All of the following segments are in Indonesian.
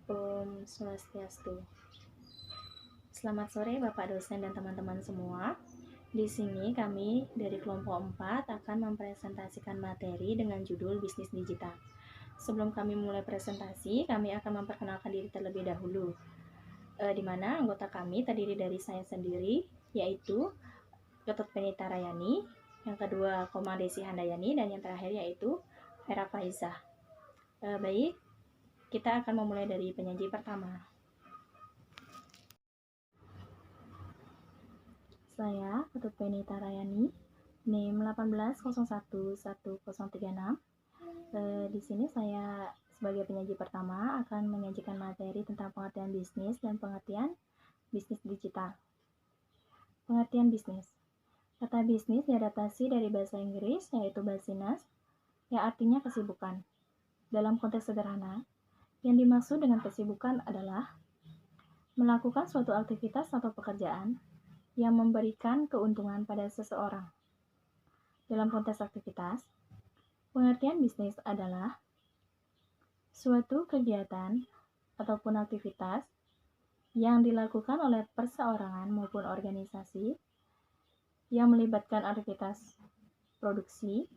Om Swastiastu. Selamat sore Bapak dosen dan teman-teman semua. Di sini kami dari kelompok 4 akan mempresentasikan materi dengan judul bisnis digital. Sebelum kami mulai presentasi, kami akan memperkenalkan diri terlebih dahulu. Di mana anggota kami terdiri dari saya sendiri, yaitu Ketut Penita Rayani, yang kedua Koma Desi Handayani, dan yang terakhir yaitu Vera Faizah. Baik, kita akan memulai dari penyaji pertama. Saya, Ketut Penita Rayani, NIM 18011036. Di sini saya sebagai penyaji pertama akan menyajikan materi tentang pengertian bisnis dan pengertian bisnis digital. Pengertian bisnis. Kata bisnis diadaptasi dari bahasa Inggris yaitu business, yang artinya kesibukan. Dalam konteks sederhana, yang dimaksud dengan kesibukan adalah melakukan suatu aktivitas atau pekerjaan yang memberikan keuntungan pada seseorang. Dalam konteks aktivitas, pengertian bisnis adalah suatu kegiatan ataupun aktivitas yang dilakukan oleh perseorangan maupun organisasi yang melibatkan aktivitas produksi,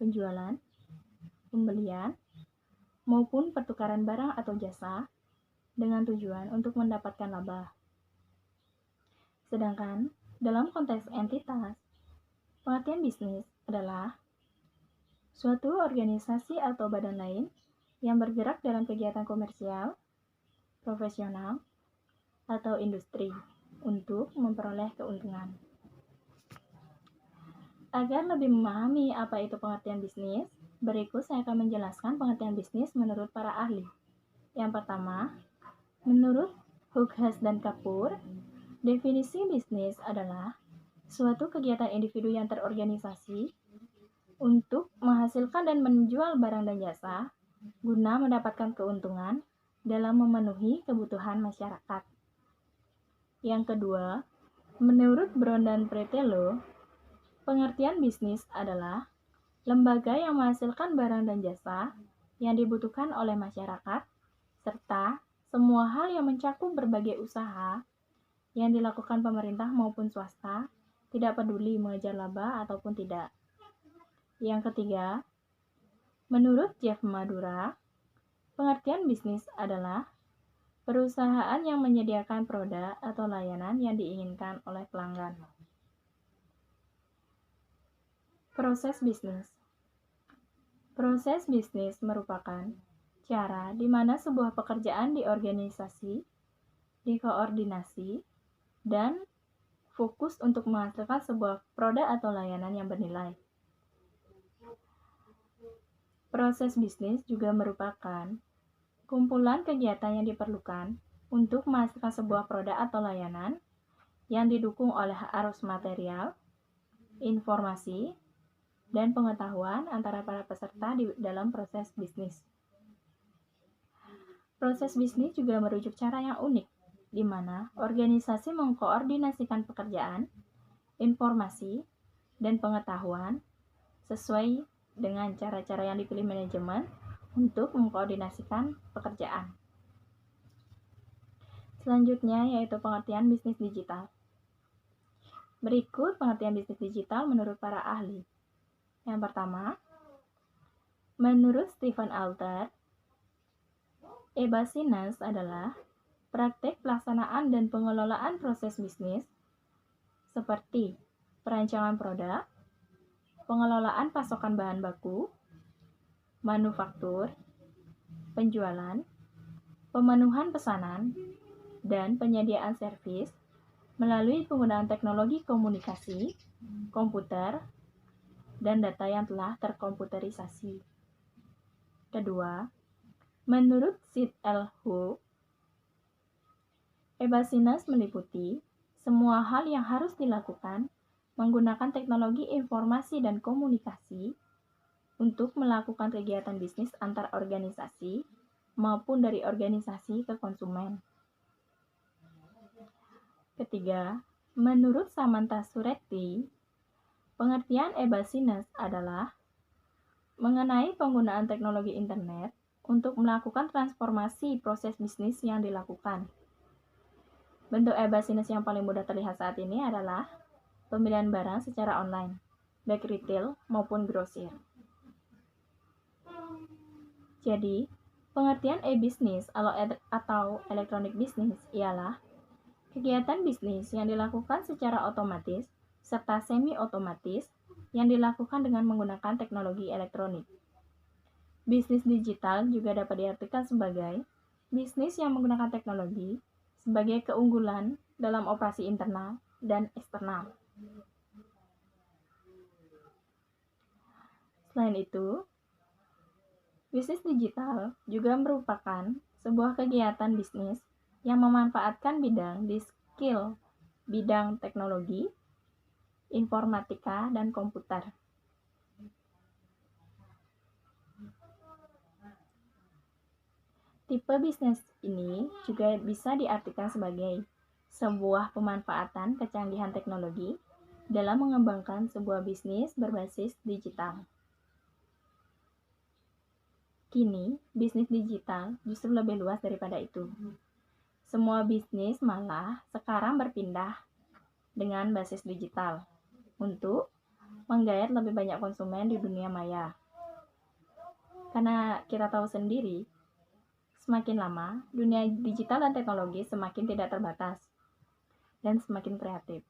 penjualan, pembelian, maupun pertukaran barang atau jasa dengan tujuan untuk mendapatkan laba. Sedangkan dalam konteks entitas, pengertian bisnis adalah suatu organisasi atau badan lain yang bergerak dalam kegiatan komersial, profesional, atau industri untuk memperoleh keuntungan. Agar lebih memahami apa itu pengertian bisnis, berikut saya akan menjelaskan pengertian bisnis menurut para ahli. Yang pertama, menurut Hughas dan Kapoor, definisi bisnis adalah suatu kegiatan individu yang terorganisasi untuk menghasilkan dan menjual barang dan jasa guna mendapatkan keuntungan dalam memenuhi kebutuhan masyarakat. Yang kedua, menurut Brown dan Pretelo, pengertian bisnis adalah lembaga yang menghasilkan barang dan jasa yang dibutuhkan oleh masyarakat, serta semua hal yang mencakup berbagai usaha yang dilakukan pemerintah maupun swasta, tidak peduli mengejar laba ataupun tidak. Yang ketiga, menurut Jeff Madura, pengertian bisnis adalah perusahaan yang menyediakan produk atau layanan yang diinginkan oleh pelanggan. Proses bisnis. Proses bisnis merupakan cara di mana sebuah pekerjaan diorganisasi, dikoordinasi, dan fokus untuk menghasilkan sebuah produk atau layanan yang bernilai. Proses bisnis juga merupakan kumpulan kegiatan yang diperlukan untuk menghasilkan sebuah produk atau layanan yang didukung oleh arus material, informasi, dan pengetahuan antara para peserta di dalam proses bisnis. Proses bisnis juga merujuk cara yang unik, di mana organisasi mengkoordinasikan pekerjaan, informasi, dan pengetahuan sesuai dengan cara-cara yang dipilih manajemen untuk mengkoordinasikan pekerjaan. Selanjutnya yaitu pengertian bisnis digital. Berikut pengertian bisnis digital menurut para ahli. Yang pertama, menurut Stephen Alter, e-business adalah praktek pelaksanaan dan pengelolaan proses bisnis seperti perancangan produk, pengelolaan pasokan bahan baku, manufaktur, penjualan, pemenuhan pesanan, dan penyediaan servis melalui penggunaan teknologi komunikasi, komputer, dan data yang telah terkomputerisasi. Kedua, menurut Sid L. Hook, e-business meliputi semua hal yang harus dilakukan menggunakan teknologi informasi dan komunikasi untuk melakukan kegiatan bisnis antar organisasi maupun dari organisasi ke konsumen. Ketiga, menurut Samantha Suretti, pengertian e-business adalah mengenai penggunaan teknologi internet untuk melakukan transformasi proses bisnis yang dilakukan. Bentuk e-business yang paling mudah terlihat saat ini adalah pembelian barang secara online, baik retail maupun grosir. Jadi, pengertian e-business atau electronic business ialah kegiatan bisnis yang dilakukan secara otomatis serta semi-otomatis yang dilakukan dengan menggunakan teknologi elektronik. Bisnis digital juga dapat diartikan sebagai bisnis yang menggunakan teknologi sebagai keunggulan dalam operasi internal dan eksternal. Selain itu, bisnis digital juga merupakan sebuah kegiatan bisnis yang memanfaatkan bidang di skill bidang teknologi, informatika, dan komputer. Tipe bisnis ini juga bisa diartikan sebagai sebuah pemanfaatan kecanggihan teknologi dalam mengembangkan sebuah bisnis berbasis digital. Kini, bisnis digital justru lebih luas daripada itu. Semua bisnis malah sekarang berpindah dengan basis digital untuk menggayat lebih banyak konsumen di dunia maya. Karena kita tahu sendiri, semakin lama, dunia digital dan teknologi semakin tidak terbatas dan semakin kreatif.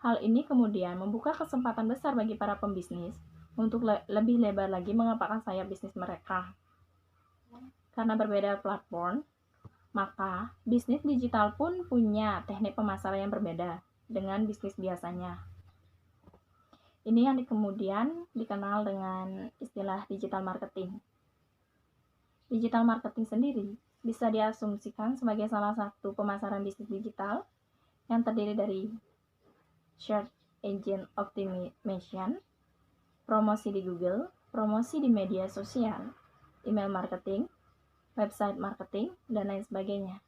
Hal ini kemudian membuka kesempatan besar bagi para pembisnis untuk lebih lebar lagi mengepakkan sayap bisnis mereka. Karena berbeda platform, maka bisnis digital pun punya teknik pemasaran yang berbeda dengan bisnis biasanya. Ini yang kemudian dikenal dengan istilah digital marketing. Digital marketing sendiri bisa diasumsikan sebagai salah satu pemasaran bisnis digital yang terdiri dari search engine optimization, promosi di Google, promosi di media sosial, email marketing, website marketing, dan lain sebagainya,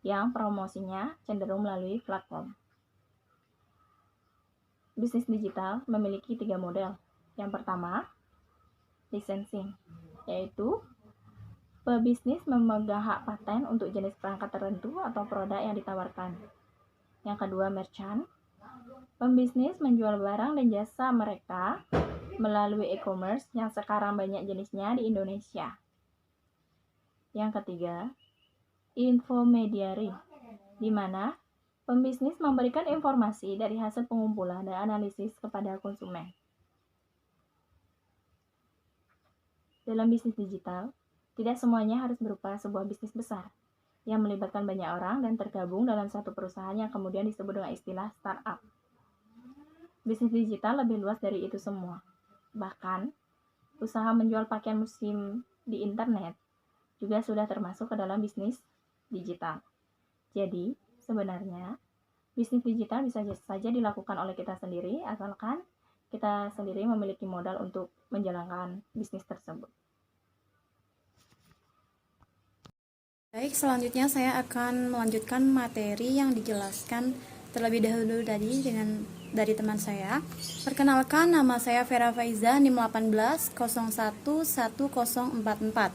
yang promosinya cenderung melalui platform. Bisnis digital memiliki 3 model. Yang pertama, licensing, yaitu pebisnis memegang hak paten untuk jenis perangkat tertentu atau produk yang ditawarkan. Yang kedua, merchant. Pembisnis menjual barang dan jasa mereka melalui e-commerce yang sekarang banyak jenisnya di Indonesia. Yang ketiga, infomediary, di mana pembisnis memberikan informasi dari hasil pengumpulan dan analisis kepada konsumen. Dalam bisnis digital, tidak semuanya harus berupa sebuah bisnis besar yang melibatkan banyak orang dan tergabung dalam satu perusahaan yang kemudian disebut dengan istilah startup. Bisnis digital lebih luas dari itu semua. Bahkan, usaha menjual pakaian musim di internet juga sudah termasuk ke dalam bisnis digital. Jadi, sebenarnya, bisnis digital bisa saja dilakukan oleh kita sendiri, asalkan kita sendiri memiliki modal untuk menjalankan bisnis tersebut. Baik, selanjutnya saya akan melanjutkan materi yang dijelaskan terlebih dahulu tadi dari teman saya. Perkenalkan, nama saya Vera Faiza, NIM 18011044.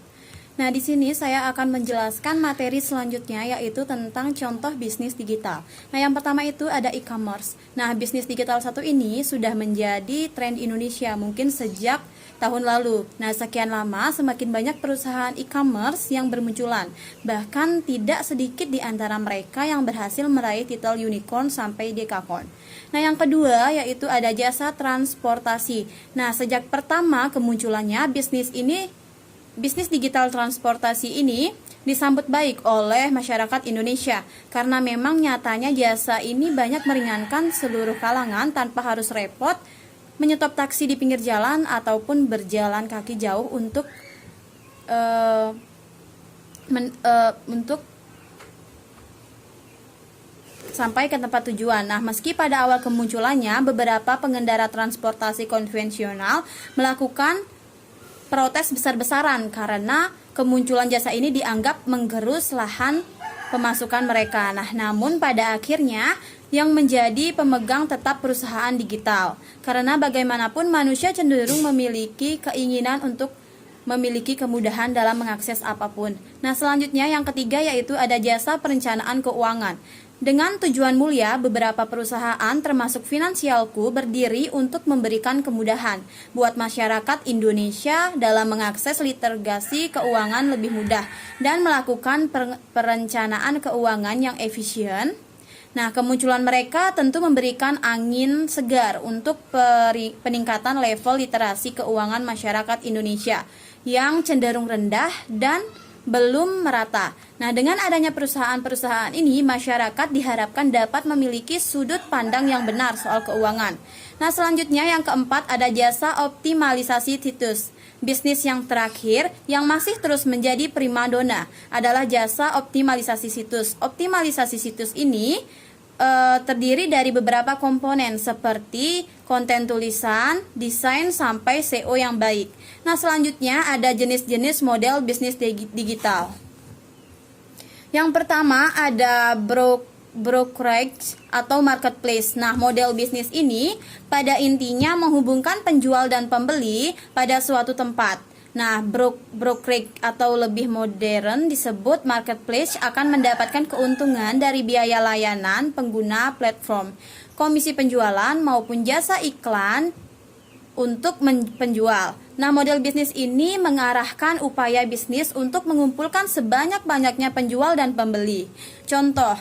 Nah, di sini saya akan menjelaskan materi selanjutnya, yaitu tentang contoh bisnis digital. Nah, yang pertama itu ada e-commerce. Nah, bisnis digital satu ini sudah menjadi tren Indonesia mungkin sejak tahun lalu. Nah, sekian lama semakin banyak perusahaan e-commerce yang bermunculan. Bahkan tidak sedikit di antara mereka yang berhasil meraih titel unicorn sampai dekakorn. Nah, yang kedua yaitu ada jasa transportasi. Nah, sejak pertama kemunculannya bisnis digital transportasi ini disambut baik oleh masyarakat Indonesia karena memang nyatanya jasa ini banyak meringankan seluruh kalangan tanpa harus repot menyetop taksi di pinggir jalan ataupun berjalan kaki jauh untuk sampai ke tempat tujuan. Nah, meski pada awal kemunculannya beberapa pengendara transportasi konvensional melakukan protes besar-besaran karena kemunculan jasa ini dianggap menggerus lahan pemasukan mereka. Nah, namun pada akhirnya yang menjadi pemegang tetap perusahaan digital. Karena bagaimanapun manusia cenderung memiliki keinginan untuk memiliki kemudahan dalam mengakses apapun. Nah, selanjutnya yang ketiga yaitu ada jasa perencanaan keuangan. Dengan tujuan mulia, beberapa perusahaan termasuk Finansialku berdiri untuk memberikan kemudahan buat masyarakat Indonesia dalam mengakses literasi keuangan lebih mudah dan melakukan perencanaan keuangan yang efisien. Nah, kemunculan mereka tentu memberikan angin segar untuk peningkatan level literasi keuangan masyarakat Indonesia yang cenderung rendah dan belum merata. Nah, dengan adanya perusahaan-perusahaan ini, masyarakat diharapkan dapat memiliki sudut pandang yang benar soal keuangan. Nah, selanjutnya yang keempat ada jasa optimalisasi situs. Bisnis yang terakhir yang masih terus menjadi primadona adalah jasa optimalisasi situs. Optimalisasi situs ini terdiri dari beberapa komponen seperti konten tulisan, desain, sampai SEO yang baik. Nah, selanjutnya ada jenis-jenis model bisnis digital. Yang pertama ada brokerage atau marketplace. Nah, model bisnis ini pada intinya menghubungkan penjual dan pembeli pada suatu tempat. Nah, brokerage atau lebih modern disebut marketplace akan mendapatkan keuntungan dari biaya layanan pengguna platform, komisi penjualan maupun jasa iklan untuk penjual. Nah, model bisnis ini mengarahkan upaya bisnis untuk mengumpulkan sebanyak-banyaknya penjual dan pembeli. Contoh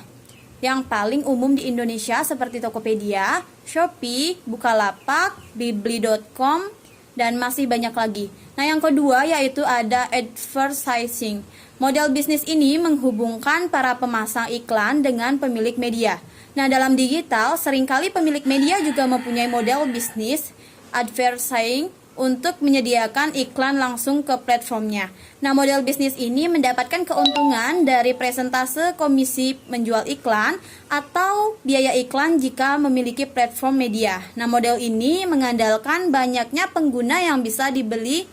yang paling umum di Indonesia seperti Tokopedia, Shopee, Bukalapak, Bibli.com, dan masih banyak lagi. Nah, yang kedua yaitu ada advertising. Model bisnis ini menghubungkan para pemasang iklan dengan pemilik media. Nah, dalam digital, seringkali pemilik media juga mempunyai model bisnis advertising untuk menyediakan iklan langsung ke platformnya. Nah, model bisnis ini mendapatkan keuntungan dari persentase komisi menjual iklan atau biaya iklan jika memiliki platform media. Nah, model ini mengandalkan banyaknya pengguna yang bisa diberi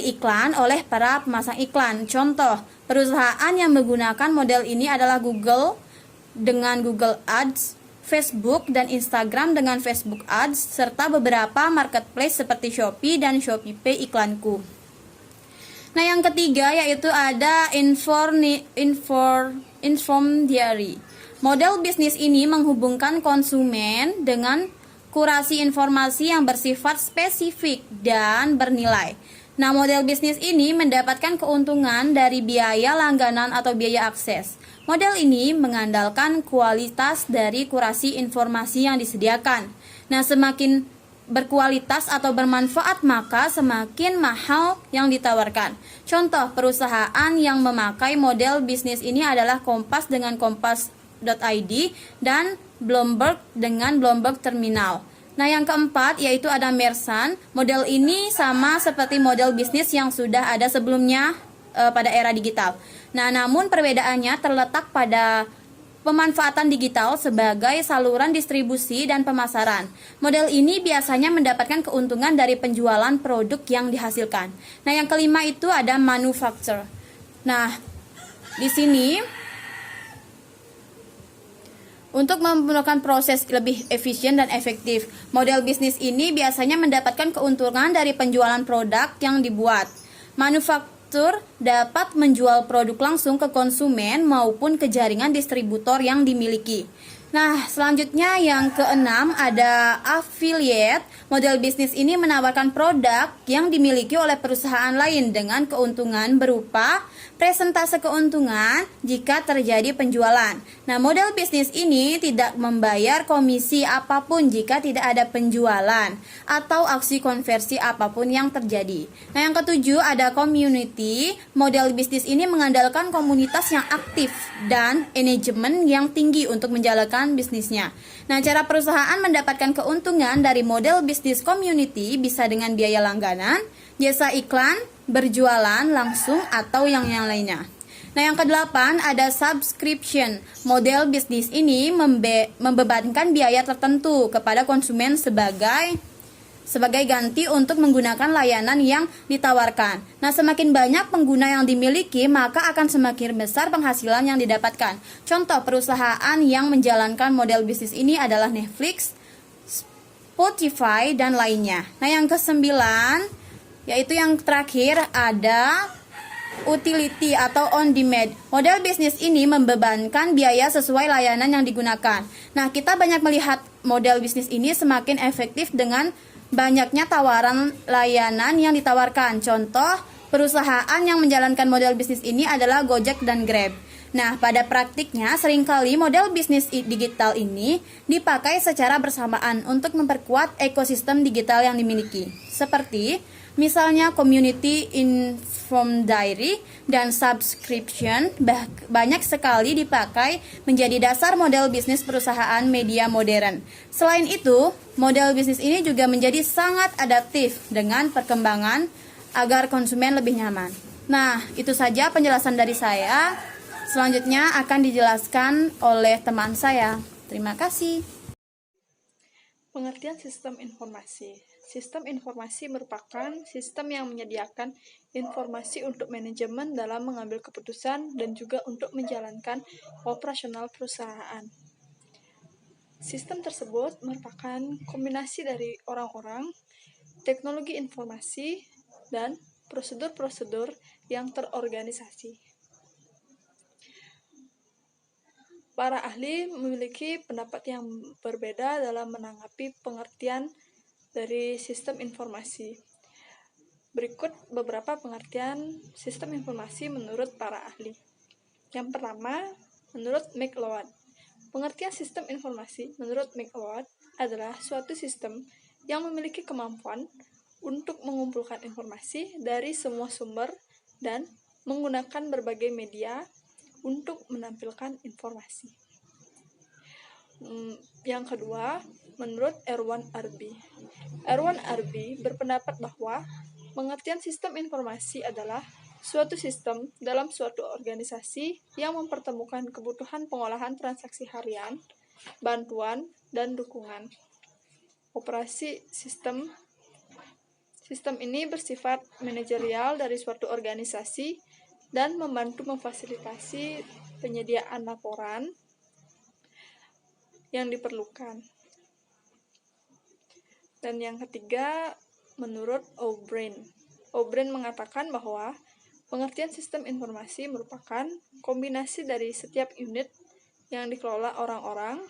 iklan oleh para pemasang iklan. Contoh, perusahaan yang menggunakan model ini adalah Google dengan Google Ads, Facebook dan Instagram dengan Facebook Ads, serta beberapa marketplace seperti Shopee dan ShopeePay iklanku. Nah, yang ketiga yaitu ada intermediary. Model bisnis ini menghubungkan konsumen dengan kurasi informasi yang bersifat spesifik dan bernilai. Nah, model bisnis ini mendapatkan keuntungan dari biaya langganan atau biaya akses. Model ini mengandalkan kualitas dari kurasi informasi yang disediakan. Nah, semakin berkualitas atau bermanfaat, maka semakin mahal yang ditawarkan. Contoh perusahaan yang memakai model bisnis ini adalah Kompas dengan kompas.id dan Bloomberg dengan Bloomberg Terminal. Nah, yang keempat yaitu ada Mersan. Model ini sama seperti model bisnis yang sudah ada sebelumnya pada era digital. Nah, namun perbedaannya terletak pada pemanfaatan digital sebagai saluran distribusi dan pemasaran. Model ini biasanya mendapatkan keuntungan dari penjualan produk yang dihasilkan. Nah, yang kelima itu ada manufacture. Nah, di sini untuk memperoleh proses lebih efisien dan efektif, model bisnis ini biasanya mendapatkan keuntungan dari penjualan produk yang dibuat. Manufaktur dapat menjual produk langsung ke konsumen maupun ke jaringan distributor yang dimiliki. Nah, selanjutnya yang keenam ada affiliate. Model bisnis ini menawarkan produk yang dimiliki oleh perusahaan lain dengan keuntungan berupa presentase keuntungan jika terjadi penjualan. Nah, model bisnis ini tidak membayar komisi apapun jika tidak ada penjualan atau aksi konversi apapun yang terjadi. Nah, yang ketujuh ada community. Model bisnis ini mengandalkan komunitas yang aktif dan manajemen yang tinggi untuk menjalankan bisnisnya. Nah, cara perusahaan mendapatkan keuntungan dari model bisnis community bisa dengan biaya langganan, jasa iklan, berjualan langsung, atau yang lainnya. Nah, yang kedelapan ada subscription. Model bisnis ini membebankan biaya tertentu kepada konsumen sebagai ganti untuk menggunakan layanan yang ditawarkan. Nah, semakin banyak pengguna yang dimiliki, maka akan semakin besar penghasilan yang didapatkan. Contoh perusahaan yang menjalankan model bisnis ini adalah Netflix, Spotify, dan lainnya. Nah, yang kesembilan Yaitu yang terakhir ada utility atau on demand. Model bisnis ini membebankan biaya sesuai layanan yang digunakan. Nah, kita banyak melihat model bisnis ini semakin efektif dengan banyaknya tawaran layanan yang ditawarkan. Contoh, perusahaan yang menjalankan model bisnis ini adalah Gojek dan Grab. Nah, pada praktiknya seringkali model bisnis digital ini dipakai secara bersamaan untuk memperkuat ekosistem digital yang dimiliki. Seperti misalnya community informed diary dan subscription banyak sekali dipakai menjadi dasar model bisnis perusahaan media modern. Selain itu, model bisnis ini juga menjadi sangat adaptif dengan perkembangan agar konsumen lebih nyaman. Nah, itu saja penjelasan dari saya. Selanjutnya akan dijelaskan oleh teman saya. Terima kasih. Pengertian sistem informasi. Sistem informasi merupakan sistem yang menyediakan informasi untuk manajemen dalam mengambil keputusan dan juga untuk menjalankan operasional perusahaan. Sistem tersebut merupakan kombinasi dari orang-orang, teknologi informasi, dan prosedur-prosedur yang terorganisasi. Para ahli memiliki pendapat yang berbeda dalam menanggapi pengertian dari sistem informasi. Berikut beberapa pengertian sistem informasi menurut para ahli. Yang pertama, menurut McLeod. Pengertian sistem informasi menurut McLeod adalah suatu sistem yang memiliki kemampuan untuk mengumpulkan informasi dari semua sumber dan menggunakan berbagai media untuk menampilkan informasi. Yang kedua, menurut Erwan Arbi. Erwan Arbi berpendapat bahwa pengertian sistem informasi adalah suatu sistem dalam suatu organisasi yang mempertemukan kebutuhan pengolahan transaksi harian, bantuan, dan dukungan. Operasi sistem ini bersifat manajerial dari suatu organisasi dan membantu memfasilitasi penyediaan laporan yang diperlukan. Dan yang ketiga, menurut O'Brien. O'Brien mengatakan bahwa pengertian sistem informasi merupakan kombinasi dari setiap unit yang dikelola orang-orang,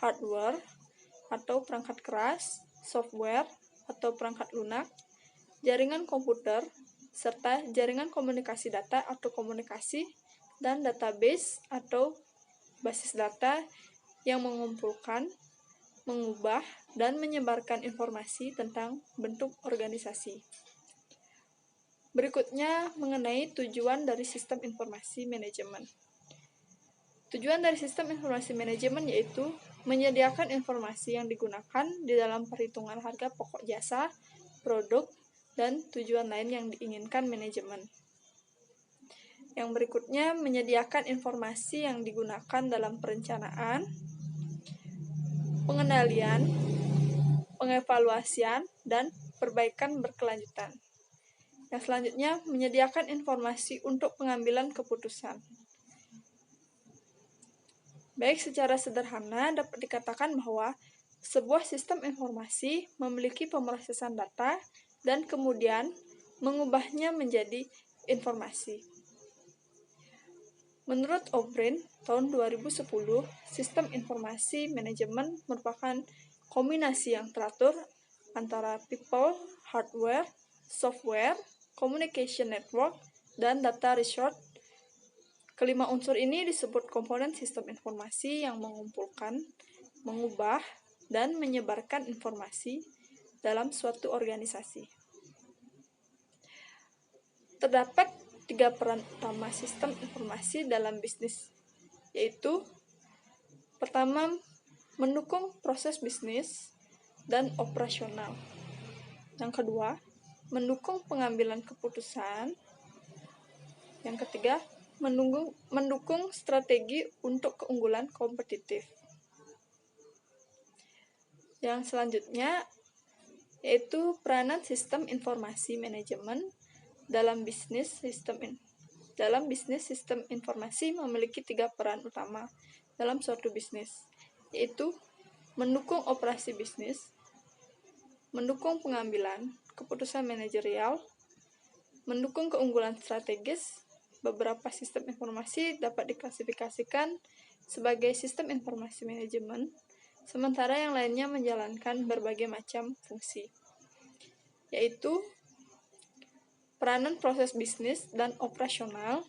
hardware atau perangkat keras, software atau perangkat lunak, jaringan komputer, serta jaringan komunikasi data atau komunikasi, dan database atau basis data yang mengumpulkan, mengubah, dan menyebarkan informasi tentang bentuk organisasi. Berikutnya mengenai tujuan dari sistem informasi manajemen. Tujuan dari sistem informasi manajemen yaitu menyediakan informasi yang digunakan di dalam perhitungan harga pokok jasa, produk, dan tujuan lain yang diinginkan manajemen. Yang berikutnya menyediakan informasi yang digunakan dalam perencanaan, pengendalian, pengevaluasian, dan perbaikan berkelanjutan. Yang selanjutnya, menyediakan informasi untuk pengambilan keputusan. Baik, secara sederhana dapat dikatakan bahwa sebuah sistem informasi memiliki pemrosesan data dan kemudian mengubahnya menjadi informasi. Menurut O'Brien, tahun 2010, sistem informasi manajemen merupakan kombinasi yang teratur antara people, hardware, software, communication network, dan data resource. Kelima unsur ini disebut komponen sistem informasi yang mengumpulkan, mengubah, dan menyebarkan informasi dalam suatu organisasi. Terdapat 3 peran utama sistem informasi dalam bisnis, yaitu pertama, mendukung proses bisnis dan operasional. Yang kedua, mendukung pengambilan keputusan. Yang ketiga, mendukung strategi untuk keunggulan kompetitif. Yang selanjutnya yaitu peranan sistem informasi manajemen dalam bisnis sistem informasi memiliki 3 peran utama dalam suatu bisnis, yaitu mendukung operasi bisnis, mendukung pengambilan keputusan manajerial, mendukung keunggulan strategis, beberapa sistem informasi dapat diklasifikasikan sebagai sistem informasi manajemen, sementara yang lainnya menjalankan berbagai macam fungsi, yaitu peranan proses bisnis dan operasional.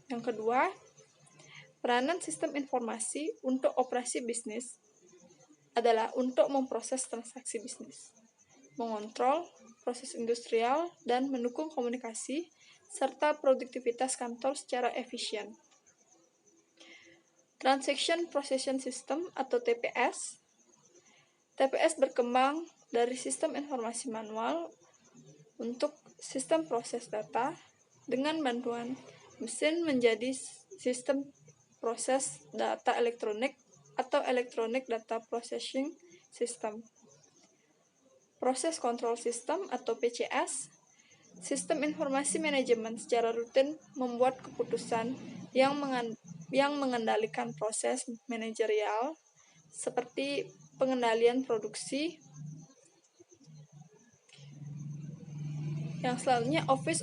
Yang kedua, peranan sistem informasi untuk operasi bisnis adalah untuk memproses transaksi bisnis, mengontrol proses industrial, dan mendukung komunikasi serta produktivitas kantor secara efisien. Transaction Processing System atau TPS. TPS berkembang dari sistem informasi manual untuk sistem proses data dengan bantuan mesin menjadi sistem proses data elektronik atau Electronic Data Processing System. Proses Control System atau PCS, sistem informasi manajemen secara rutin membuat keputusan yang mengendalikan proses manajerial seperti pengendalian produksi. Yang selanjutnya Office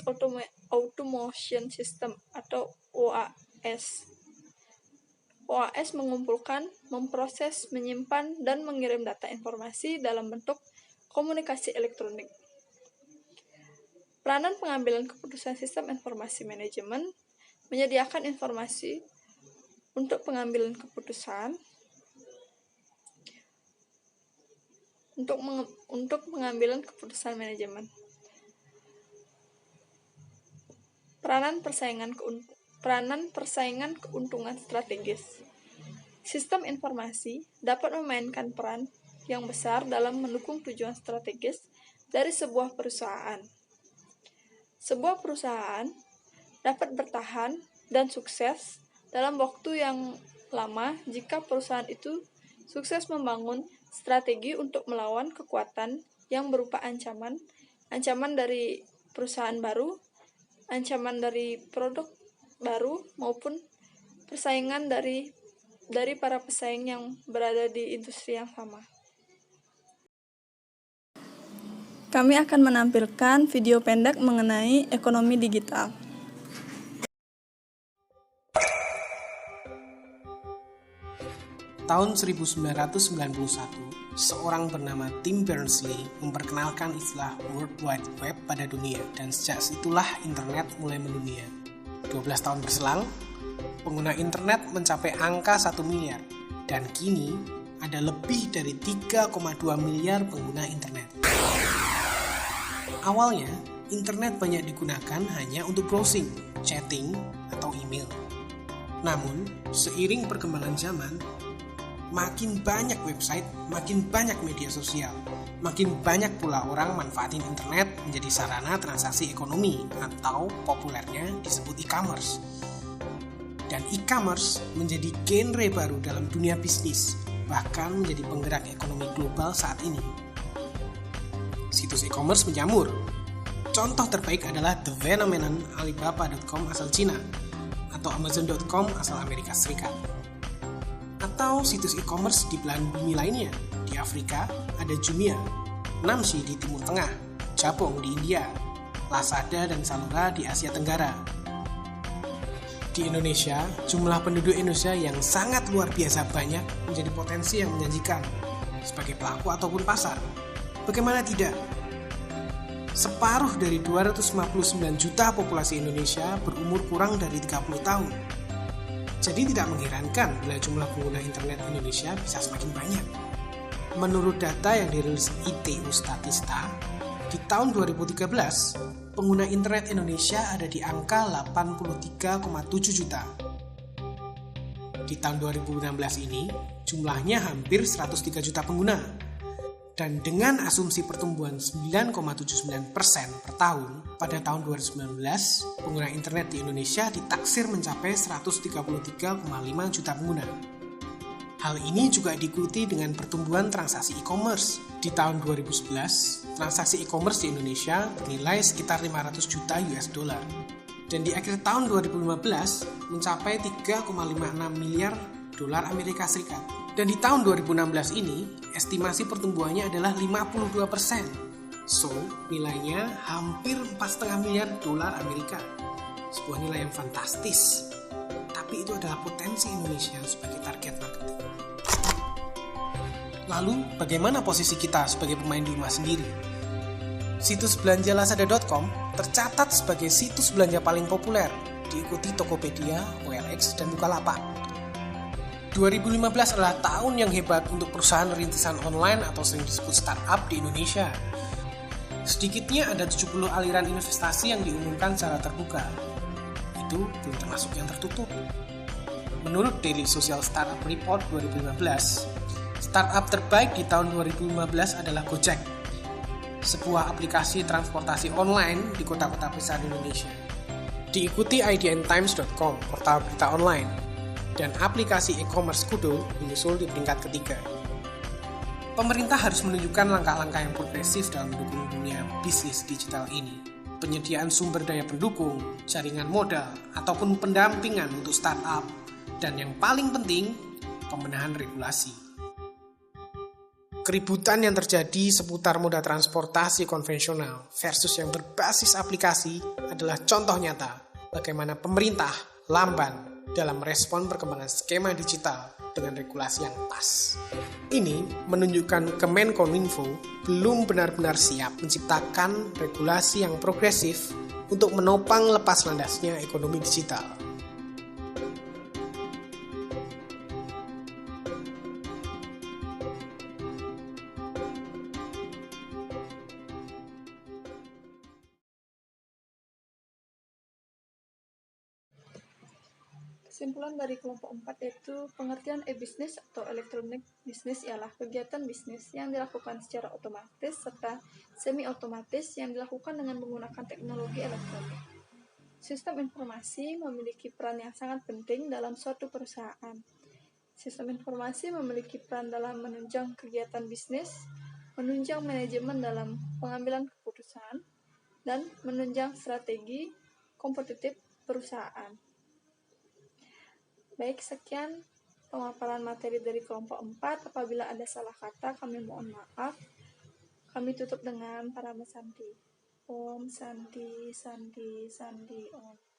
Automation System atau OAS. OAS mengumpulkan, memproses, menyimpan, dan mengirim data informasi dalam bentuk komunikasi elektronik. Peranan pengambilan keputusan sistem informasi manajemen menyediakan informasi untuk pengambilan keputusan untuk pengambilan keputusan manajemen. Peranan persaingan keuntungan strategis. Sistem informasi dapat memainkan peran yang besar dalam mendukung tujuan strategis dari sebuah perusahaan. Sebuah perusahaan dapat bertahan dan sukses dalam waktu yang lama jika perusahaan itu sukses membangun strategi untuk melawan kekuatan yang berupa ancaman dari perusahaan baru, ancaman dari produk baru, maupun persaingan dari para pesaing yang berada di industri yang sama. Kami akan menampilkan video pendek mengenai ekonomi digital. Tahun 1991, seorang bernama Tim Berners-Lee memperkenalkan istilah World Wide Web pada dunia, dan sejak situlah internet mulai mendunia. 12 tahun berselang, pengguna internet mencapai angka 1 miliar, dan kini ada lebih dari 3,2 miliar pengguna internet. Awalnya, internet banyak digunakan hanya untuk browsing, chatting, atau email. Namun, seiring perkembangan zaman, makin banyak website, makin banyak media sosial, makin banyak pula orang manfaatin internet menjadi sarana transaksi ekonomi atau populernya disebut e-commerce. Dan e-commerce menjadi genre baru dalam dunia bisnis, bahkan menjadi penggerak ekonomi global saat ini. Situs e-commerce menjamur. Contoh terbaik adalah the phenomenon Alibaba.com asal Cina atau Amazon.com asal Amerika Serikat. Atau situs e-commerce di belahan bumi lainnya. Di Afrika ada Jumia, Namshi di Timur Tengah, Jabong di India, Lazada dan Zalora di Asia Tenggara. Di Indonesia, jumlah penduduk Indonesia yang sangat luar biasa banyak menjadi potensi yang menjanjikan sebagai pelaku ataupun pasar. Bagaimana tidak? Separuh dari 259 juta populasi Indonesia berumur kurang dari 30 tahun. Jadi tidak mengherankan bila jumlah pengguna internet Indonesia bisa semakin banyak. Menurut data yang dirilis ITU Statista, di tahun 2013, pengguna internet Indonesia ada di angka 83,7 juta. Di tahun 2016 ini, jumlahnya hampir 103 juta pengguna. Dan dengan asumsi pertumbuhan 9,79% per tahun, pada tahun 2019, pengguna internet di Indonesia ditaksir mencapai 133,5 juta pengguna. Hal ini juga diikuti dengan pertumbuhan transaksi e-commerce. Di tahun 2011, transaksi e-commerce di Indonesia bernilai sekitar 500 juta US dollar. Dan di akhir tahun 2015 mencapai 3,56 miliar dolar Amerika Serikat. Dan di tahun 2016 ini, estimasi pertumbuhannya adalah 52%. So, nilainya hampir 4,5 miliar dolar Amerika. Sebuah nilai yang fantastis. Tapi itu adalah potensi Indonesia sebagai target marketing. Lalu, bagaimana posisi kita sebagai pemain di rumah sendiri? Situs belanja Lazada.com tercatat sebagai situs belanja paling populer, diikuti Tokopedia, OLX, dan Bukalapak. 2015 adalah tahun yang hebat untuk perusahaan rintisan online atau sering disebut startup di Indonesia. Sedikitnya ada 70 aliran investasi yang diumumkan secara terbuka. Itu belum termasuk yang tertutup. Menurut Daily Social Startup Report 2015, startup terbaik di tahun 2015 adalah Gojek, sebuah aplikasi transportasi online di kota-kota besar Indonesia. Diikuti idntimes.com, portal berita online, dan aplikasi e-commerce Kudo menyusul di peringkat ketiga. Pemerintah harus menunjukkan langkah-langkah yang progresif dalam mendukung dunia bisnis digital ini. Penyediaan sumber daya pendukung, jaringan modal, ataupun pendampingan untuk startup, dan yang paling penting, pembenahan regulasi. Keributan yang terjadi seputar moda transportasi konvensional versus yang berbasis aplikasi adalah contoh nyata bagaimana pemerintah lamban dalam merespon perkembangan skema digital dengan regulasi yang pas. Ini menunjukkan Kemenkominfo belum benar-benar siap menciptakan regulasi yang progresif untuk menopang lepas landasnya ekonomi digital. Kesimpulan dari kelompok 4 yaitu pengertian e-bisnis atau electronic business ialah kegiatan bisnis yang dilakukan secara otomatis serta semi-otomatis yang dilakukan dengan menggunakan teknologi elektronik. Sistem informasi memiliki peran yang sangat penting dalam suatu perusahaan. Sistem informasi memiliki peran dalam menunjang kegiatan bisnis, menunjang manajemen dalam pengambilan keputusan, dan menunjang strategi kompetitif perusahaan. Baik, sekian pemaparan materi dari kelompok 4. Apabila ada salah kata, kami mohon maaf. Kami tutup dengan Parama Santi. Om Santi, Santi, Santi, Om.